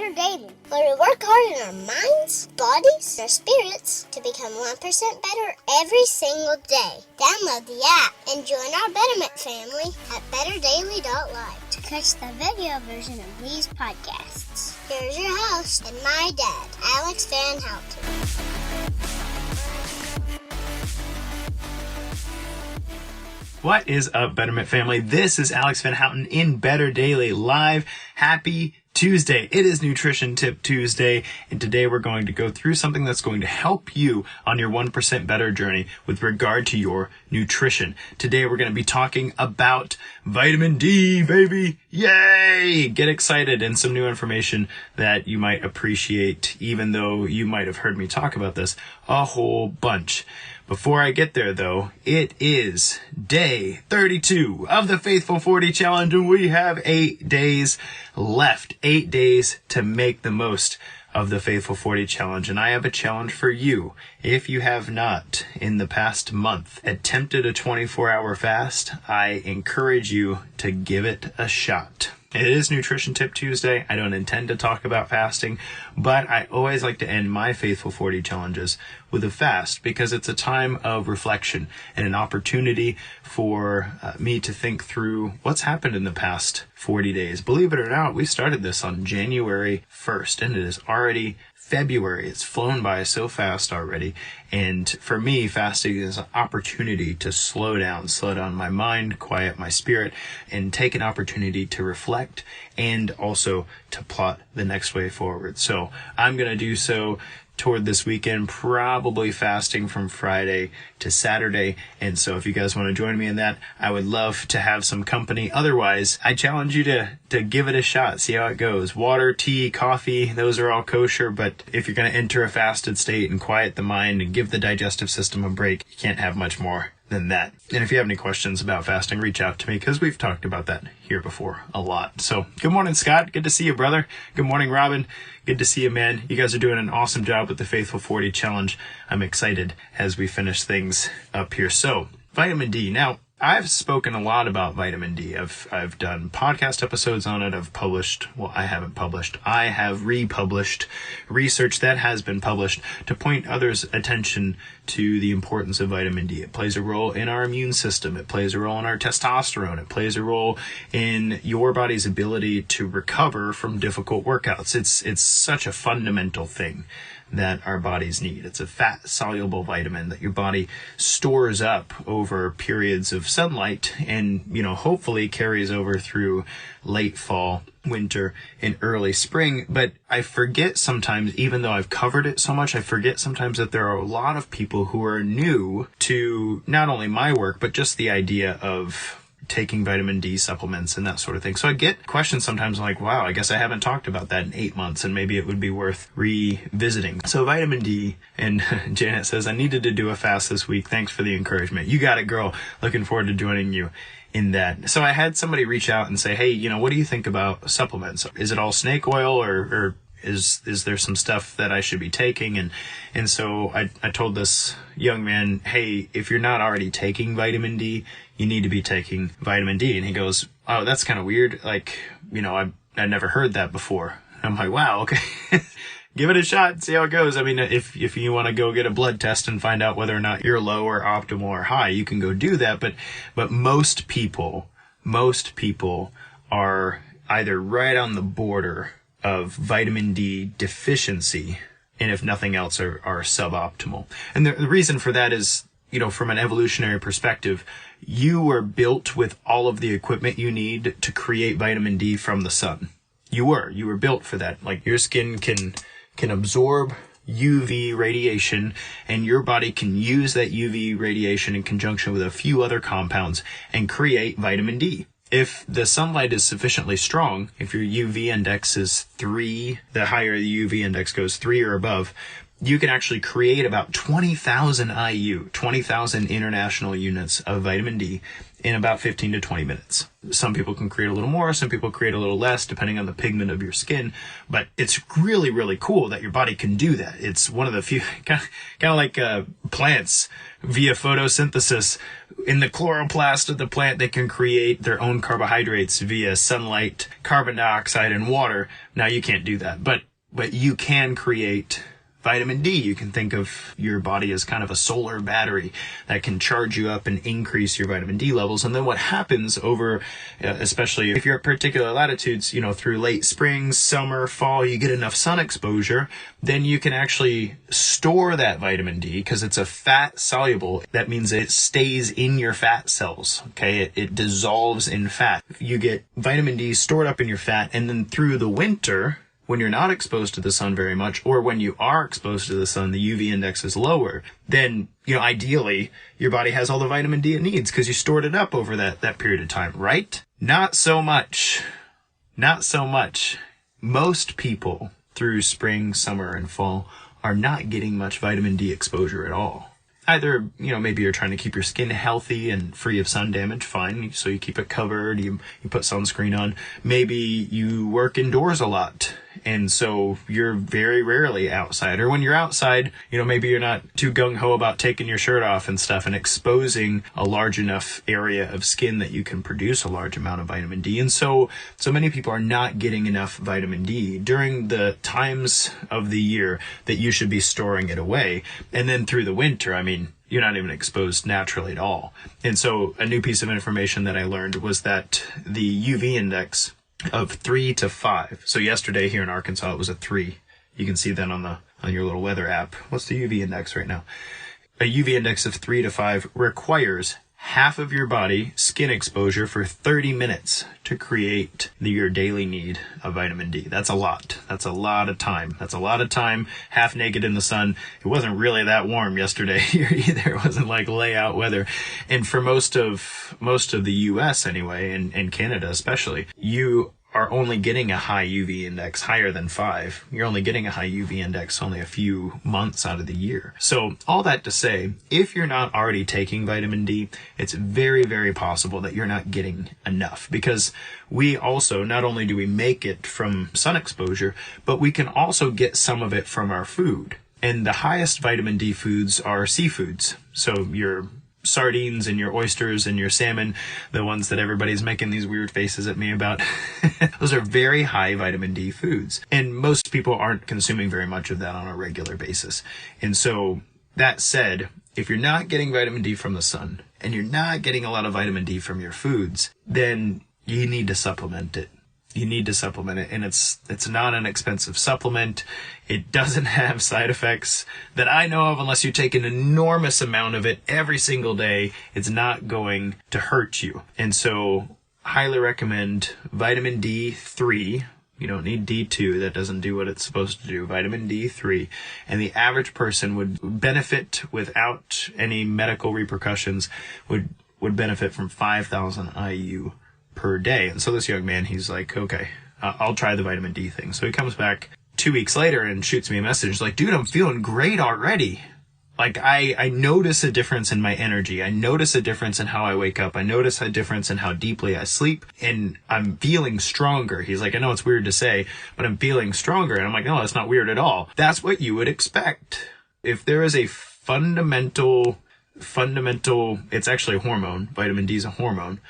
better daily, where we work hard in our minds, bodies, and our spirits to become 1% better every single day. Download the app and join our Betterment family at betterdaily.life to catch the video version of these podcasts. Here's your host and my dad, Alex Van Houten. What is up, Betterment family? This is Alex Van Houten in Better Daily Live. Happy Tuesday. It is Nutrition Tip Tuesday, and today we're going to go through something that's going to help you on your 1% better journey with regard to your nutrition. Today we're going to be talking about vitamin D, baby. Yay! Get excited, and some new information that you might appreciate, even though you might have heard me talk about this a whole bunch. Before I get there, though, it is day 32 of the Faithful 40 Challenge, and we have 8 days left. 8 days to make the most of the Faithful 40 Challenge, and I have a challenge for you. If you have not, in the past month, attempted a 24-hour fast, I encourage you to give it a shot. It is Nutrition Tip Tuesday. I don't intend to talk about fasting, but I always like to end my Faithful 40 challenges with a fast because it's a time of reflection and an opportunity for me to think through what's happened in the past 40 days. Believe it or not, we started this on January 1st, and it is already February. It's flown by so fast already. And for me, fasting is an opportunity to slow down my mind, quiet my spirit, and take an opportunity to reflect and also to plot the next way forward. So I'm going to do so toward this weekend, probably fasting from Friday to Saturday. And so if you guys want to join me in that, I would love to have some company. Otherwise, I challenge you to give it a shot, see how it goes. Water, tea, coffee, those are all kosher. But if you're going to enter a fasted state and quiet the mind and give the digestive system a break, you can't have much more than that. And if you have any questions about fasting, reach out to me because we've talked about that here before a lot. So good morning, Scott. Good to see you, brother. Good morning, Robin. Good to see you, man. You guys are doing an awesome job with the Faithful 40 Challenge. I'm excited as we finish things up here. So vitamin D. Now, I've spoken a lot about vitamin D. I've done podcast episodes on it. I haven't published. I have republished research that has been published to point others' attention to the importance of vitamin D. It plays a role in our immune system. It plays a role in our testosterone. It plays a role in your body's ability to recover from difficult workouts. It's such a fundamental thing that our bodies need. It's a fat-soluble vitamin that your body stores up over periods of sunlight and, hopefully carries over through late fall, winter, and early spring. But I forget sometimes, even though I've covered it so much, I forget sometimes that there are a lot of people who are new to not only my work, but just the idea of taking vitamin D supplements and that sort of thing. So I get questions sometimes like, wow, I guess I haven't talked about that in 8 months and maybe it would be worth revisiting. So vitamin D, and Janet says, I needed to do a fast this week. Thanks for the encouragement. You got it, girl. Looking forward to joining you in that. So I had somebody reach out and say, hey, what do you think about supplements? Is it all snake oil or is there some stuff that I should be taking? And so I told this young man, hey, if you're not already taking vitamin D, you need to be taking vitamin D. And he goes, oh, that's kind of weird. Like, I never heard that before. I'm like, wow, okay. Give it a shot, see how it goes. I mean, if you want to go get a blood test and find out whether or not you're low or optimal or high, you can go do that. But most people are either right on the border of vitamin D deficiency, and if nothing else, are suboptimal. And the reason for that is, from an evolutionary perspective, you were built with all of the equipment you need to create vitamin D from the sun. You were built for that. Like, your skin can absorb UV radiation, and your body can use that UV radiation in conjunction with a few other compounds and create vitamin D. If the sunlight is sufficiently strong, if your UV index is 3, the higher the UV index goes, 3 or above, you can actually create about 20,000 IU, 20,000 international units of vitamin D, in about 15 to 20 minutes. Some people can create a little more, some people create a little less, depending on the pigment of your skin. But it's really, really cool that your body can do that. It's one of the few, kind of like plants via photosynthesis. In the chloroplast of the plant, they can create their own carbohydrates via sunlight, carbon dioxide, and water. Now you can't do that, but you can create vitamin D. You can think of your body as kind of a solar battery that can charge you up and increase your vitamin D levels. And then what happens over, especially if you're at particular latitudes, through late spring, summer, fall, you get enough sun exposure, then you can actually store that vitamin D because it's a fat soluble. That means it stays in your fat cells. Okay. It dissolves in fat. You get vitamin D stored up in your fat, and then through the winter, when you're not exposed to the sun very much, or when you are exposed to the sun, the UV index is lower, then, ideally, your body has all the vitamin D it needs because you stored it up over that period of time, right? Not so much. Not so much. Most people through spring, summer, and fall are not getting much vitamin D exposure at all. Either, maybe you're trying to keep your skin healthy and free of sun damage, fine. So you keep it covered, you put sunscreen on. Maybe you work indoors a lot, and so you're very rarely outside. Or when you're outside, maybe you're not too gung-ho about taking your shirt off and stuff and exposing a large enough area of skin that you can produce a large amount of vitamin D. And so many people are not getting enough vitamin D during the times of the year that you should be storing it away. And then through the winter, you're not even exposed naturally at all. And so a new piece of information that I learned was that the UV index of 3 to 5. So yesterday here in Arkansas, it was a 3. You can see that on your little weather app. What's the UV index right now? A UV index of 3 to 5 requires half of your body skin exposure for 30 minutes to create your daily need of vitamin D. That's a lot. That's a lot of time. That's a lot of time half naked in the sun. It wasn't really that warm yesterday here either. It wasn't like layout weather. And for most of the US anyway, and Canada especially, you are only getting a high UV index higher than 5. You're only getting a high UV index only a few months out of the year. So all that to say, if you're not already taking vitamin D, it's very, very possible that you're not getting enough, because we also, not only do we make it from sun exposure, but we can also get some of it from our food. And the highest vitamin D foods are seafoods. So your sardines and your oysters and your salmon, the ones that everybody's making these weird faces at me about. Those are very high vitamin D foods. And most people aren't consuming very much of that on a regular basis. And so that said, if you're not getting vitamin D from the sun and you're not getting a lot of vitamin D from your foods, then you need to supplement it. You need to supplement it, and it's not an expensive supplement. It doesn't have side effects that I know of unless you take an enormous amount of it every single day. It's not going to hurt you. And so highly recommend vitamin D3. You don't need D2. That doesn't do what it's supposed to do. Vitamin D3. And the average person would benefit without any medical repercussions, would benefit from 5,000 IU per day. And so this young man, he's like, okay, I'll try the vitamin D thing. So he comes back 2 weeks later and shoots me a message like, dude, I'm feeling great already. Like I notice a difference in my energy. I notice a difference in how I wake up. I notice a difference in how deeply I sleep, and I'm feeling stronger. He's like, I know it's weird to say, but I'm feeling stronger. And I'm like, no, that's not weird at all. That's what you would expect. If there is a fundamental, it's actually a hormone. Vitamin D is a hormone.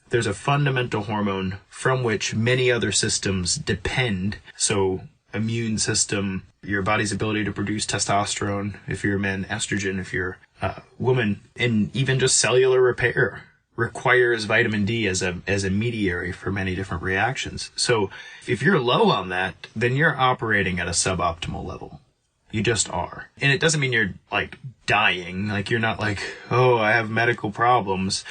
There's a fundamental hormone from which many other systems depend. So immune system, your body's ability to produce testosterone, if you're a man, estrogen, if you're a woman, and even just cellular repair requires vitamin D as a mediary for many different reactions. So if you're low on that, then you're operating at a suboptimal level. You just are. And it doesn't mean you're like dying. Like you're not like, oh, I have medical problems,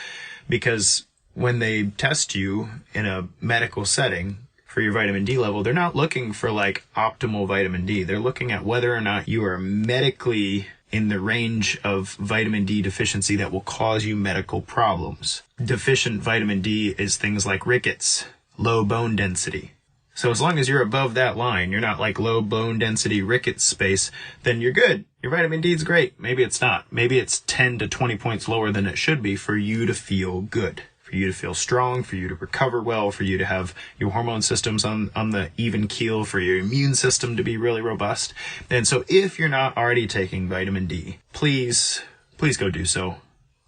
because when they test you in a medical setting for your vitamin D level, they're not looking for like optimal vitamin D. They're looking at whether or not you are medically in the range of vitamin D deficiency that will cause you medical problems. Deficient vitamin D is things like rickets, low bone density. So as long as you're above that line, you're not like low bone density rickets space, then you're good. Your vitamin D is great. Maybe it's not. Maybe it's 10 to 20 points lower than it should be for you to feel good. for you to feel strong, for you to recover well, for you to have your hormone systems on the even keel, for your immune system to be really robust. And so if you're not already taking vitamin D, please go do so.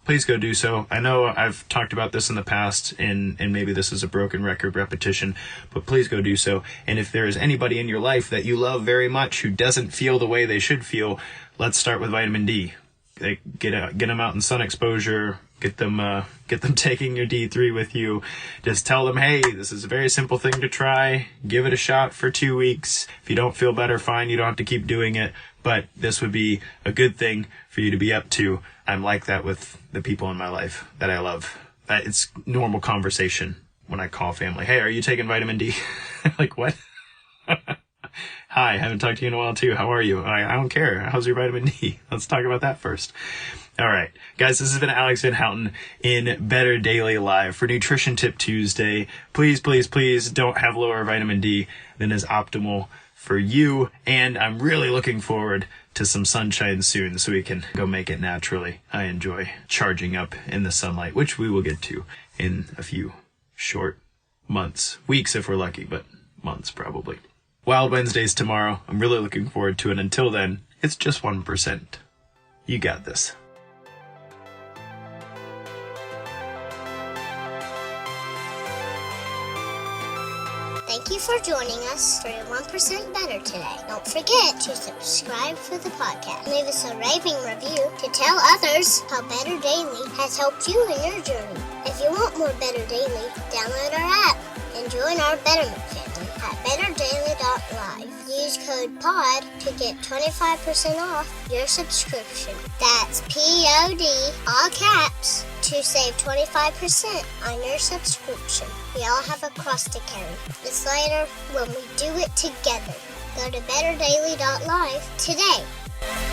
Please go do so. I know I've talked about this in the past, and maybe this is a broken record repetition, but please go do so. And if there is anybody in your life that you love very much who doesn't feel the way they should feel, let's start with vitamin D. Get them out in sun exposure. Get them taking your D3 with you. Just tell them, hey, this is a very simple thing to try. Give it a shot for 2 weeks. If you don't feel better, fine. You don't have to keep doing it. But this would be a good thing for you to be up to. I'm like that with the people in my life that I love. It's normal conversation when I call family. Hey, are you taking vitamin D? Like, what? Hi, haven't talked to you in a while too. How are you? I don't care. How's your vitamin D? Let's talk about that first. All right, guys, this has been Alex Van Houten in Better Daily Live for Nutrition Tip Tuesday. Please, please, please don't have lower vitamin D than is optimal for you. And I'm really looking forward to some sunshine soon so we can go make it naturally. I enjoy charging up in the sunlight, which we will get to in a few short months, weeks if we're lucky, but months probably. Wild Wednesdays tomorrow. I'm really looking forward to it. Until then, it's just 1%. You got this. Thank you for joining us for your 1% Better today. Don't forget to subscribe for the podcast. Leave us a raving review to tell others how Better Daily has helped you in your journey. If you want more Better Daily, download our app and join our Betterment family at betterdaily.live. Use code POD to get 25% off your subscription. That's POD, all caps, to save 25% on your subscription. We all have a cross to carry. It's lighter when we do it together. Go to betterdaily.live today.